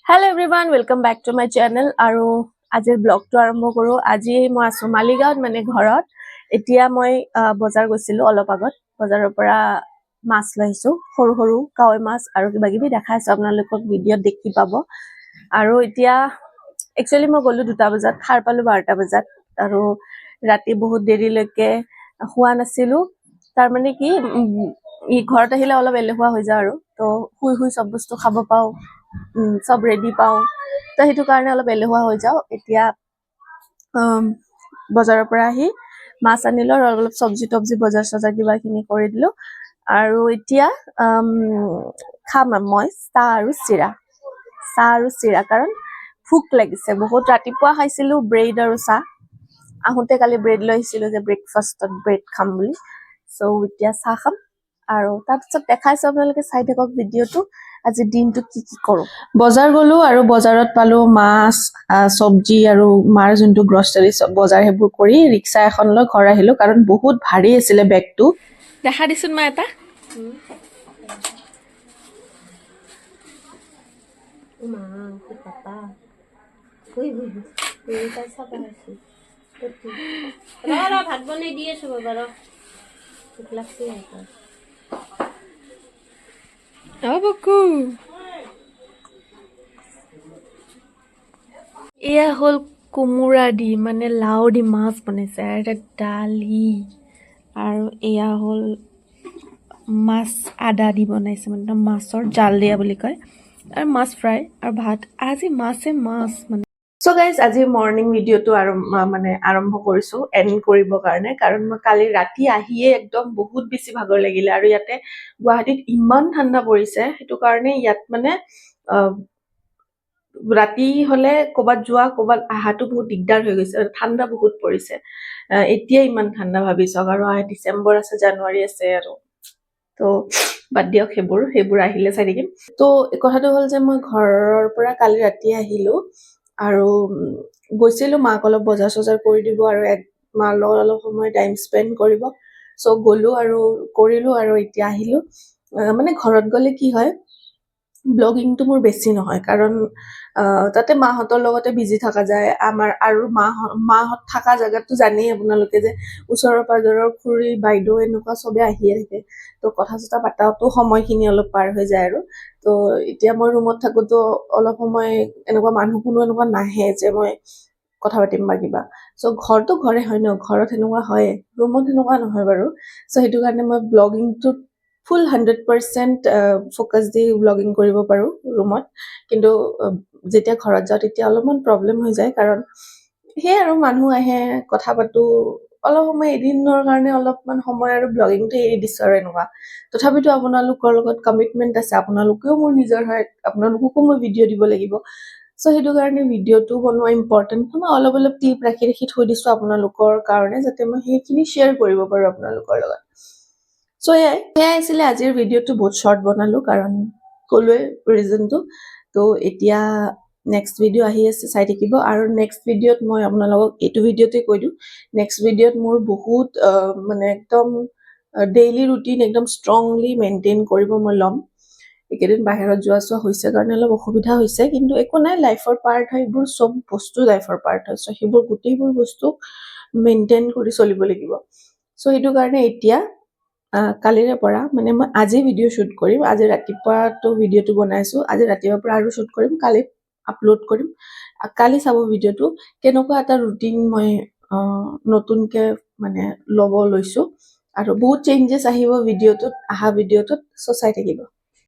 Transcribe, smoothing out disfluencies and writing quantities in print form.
Hello everyone, welcome back to my channel. আৰু আজিৰ ব্লগটো আৰম্ভ কৰো। আজি মই আছো মালিগাঁৱত মানে ঘৰত। এতিয়া মই বজাৰ গৈছিলো অলপ আগত। বজাৰৰ পৰা মাছ লৈছো, সৰু সৰু কাৱৈ মাছ আৰু কিবা কিবি দেখাইছো আপোনালোকক ভিডিঅ'ত দেখি পাব। আৰু এতিয়া একচুয়ালি মই গলো 2টা বজাত, সাৰ পালো 12টা বজাত আৰু ৰাতি বহুত দেৰিলৈকে শুৱা নাছিলো। তাৰ মানে কি ই ঘৰত আহিলে অলপ এলেহুৱা হৈ যায় আৰু তো শুই শুই সব বস্তু খাব পাও, সব ৰেডি পাও, তো সেইটো কাৰণে অলপ এলেহুৱা হৈ যাও। এতিয়া বজাৰৰ পৰা আহি মাছ আনিলো আৰু অলপ চব্জি টব্জি বজাৰ চজাৰ কিবাখিনি কৰি দিলো। আৰু এতিয়া খাম মই চাহ আৰু চিৰা কাৰণ ভোক লাগিছে বহুত। ৰাতিপুৱা খাইছিলো ব্ৰেড আৰু চাহ, আহোঁতে কালি ব্ৰেড লৈ আহিছিলো যে ব্ৰেকফাষ্টত ব্ৰেড খাম বুলি। সো এতিয়া চাহ খাম আৰু তাৰপিছত দেখাইছো, আপোনালোকে চাই থাকক ভিডিঅ'টো আজি দিনটো কি কি কৰো। বজাৰ গলো আৰু বজাৰত পালো মাছ, চব্জি আৰু মাৰ যোনটো গ্ৰছাৰী বজাৰ সেইবোৰ কৰি ৰিক্সা এখন লৈ ঘৰ আহিলো কাৰণ বহুত ভাৰী আছিলে বেগটো। দেখা দিছোন মা এটা ভাত বনাই দি আছো বাবা ৰ ভোক লাগছে এয়া হল কোমোৰা দি মানে লাও দি মাছ বনাইছে আৰু এটা দালি, আৰু এয়া হল মাছ আদা দি বনাইছে, মানে মাছৰ জাল দিয়া বুলি কয়, আৰু মাছ ফ্ৰাই আৰু ভাত। আজি মাছ মানে সো গাইজ আজি মৰ্নিং ভিডিঅ'টো আৰু মানে আৰম্ভ কৰিছো এণ্ড কৰিবৰ কাৰণে, কাৰণ মই কালি ৰাতি আহিয়ে একদম বহুত বেছি ভাগৰ লাগিলে। আৰু ইয়াতে গুৱাহাটীত ইমান ঠাণ্ডা পৰিছে, সেইটো কাৰণে ইয়াত মানে ৰাতি হলে ক'বাত যোৱা ক'বাত আহাটো বহুত দিগদাৰ হৈ গৈছে, ঠাণ্ডা বহুত পৰিছে। এতিয়া ইমান ঠাণ্ডা ভাবি চাওক, আৰু ডিচেম্বৰ আছে, জানুৱাৰী আছে, আৰু তো বাদ দিয়ক সেইবোৰ আহিলে চাই থাকিম। তো কথাটো হ'ল যে মই ঘৰৰ পৰা কালি ৰাতি আহিলো আৰু গৈছিলো মাক অলপ বজাৰ চজাৰ কৰি দিব আৰু মাৰ লগত অলপ সময় টাইম স্পেণ্ড কৰিব। সো গলো আৰু কৰিলো আৰু এতিয়া আহিলো। মানে ঘৰত গলে কি হয়, ব্লগিংটো মোৰ বেছি নহয় কাৰণ তাতে মাহঁতৰ লগতে বিজি থকা যায় আমাৰ। আৰু মাহঁত থকা জেগাতটো জানেই আপোনালোকে যে ওচৰৰ পাজৰৰ খুৰী বাইদেউ এনেকুৱা চবে আহিয়ে থাকে, তো কথা চথা পাতাতো সময়খিনি অলপ পাৰ হৈ যায়। আৰু তো এতিয়া মই ৰুমত থাকোতো অলপ সময় এনেকুৱা মানুহ কোনো এনেকুৱা নাহে যে মই কথা পাতিম বা কিবা। সো ঘৰটো ঘৰে হয় ন, ঘৰত সেনেকুৱা হয়, ৰুমত সেনেকুৱা নহয় বাৰু। সো সেইটো কাৰণে মই ব্লগিংটোত ফুল 100% ফকাছ দি ব্লগিং কৰিব পাৰো ৰুমত। কিন্তু যেতিয়া ঘৰত যাওঁ তেতিয়া অলপমান প্ৰব্লেম হৈ যায়, কাৰণ সেয়ে আৰু মানুহ আহে, কথা পাতো অলপ সময়, এদিনৰ কাৰণে অলপমান সময় আৰু ব্লগিংটো এৰি দিছো আৰু এনেকুৱা। তথাপিতো আপোনালোকৰ লগত কমিটমেন্ট আছে, আপোনালোকেও মোৰ নিজৰ হয়, আপোনালোককো মই ভিডিঅ' দিব লাগিব। সো সেইটো কাৰণে ভিডিঅ'টো বনোৱা ইম্পৰ্টেণ্ট। মই অলপ অলপ টিপ ৰাখি থৈ দিছো আপোনালোকৰ কাৰণে, যাতে মই সেইখিনি শ্বেয়াৰ কৰিব পাৰো আপোনালোকৰ লগত। সো সেয়াই আছিলে আজিৰ ভিডিঅ'টো। বহুত শ্বৰ্ট বনালো কাৰণ ক'লোৱে ৰিজনটো। তো এতিয়া নেক্সট ভিডিঅ' আহি আছে, চাই থাকিব। আৰু নেক্সট ভিডিঅ'ত মই আপোনালোকক এইটো ভিডিঅ'তে কৈ দিওঁ, নেক্সট ভিডিঅ'ত মোৰ বহুত মানে একদম ডেইলি ৰুটিন একদম ষ্ট্ৰংলি মেইনটেইন কৰিব মই ল'ম। এইকেইদিন বাহিৰত যোৱা চোৱা হৈছে কাৰণে অলপ অসুবিধা হৈছে, কিন্তু একো নাই, লাইফৰ পাৰ্ট হয় এইবোৰ, চব বস্তু লাইফৰ পাৰ্ট হয়। সো সেইবোৰ গোটেইবোৰ বস্তু মেইনটেইন কৰি চলিব লাগিব। সো সেইটো কাৰণে এতিয়া কালিৰে পৰা মানে মই আজি ভিডিঅ' শ্বুট কৰিম। আজি ৰাতিপুৱাটো ভিডিঅ'টো বনাইছো, আজি ৰাতিপুৱাৰ পৰা আৰু শ্বুট কৰিম, কালি আপলোড কৰিম। কালি চাব ভিডিঅ'টো কেনেকুৱা এটা ৰুটিন মই নতুনকে মানে ল'ব লৈছো, আৰু বহুত চেঞ্জেছ আহিব ভিডিঅ'টোত, অহা ভিডিঅ'টোত। সো চাই থাকিব।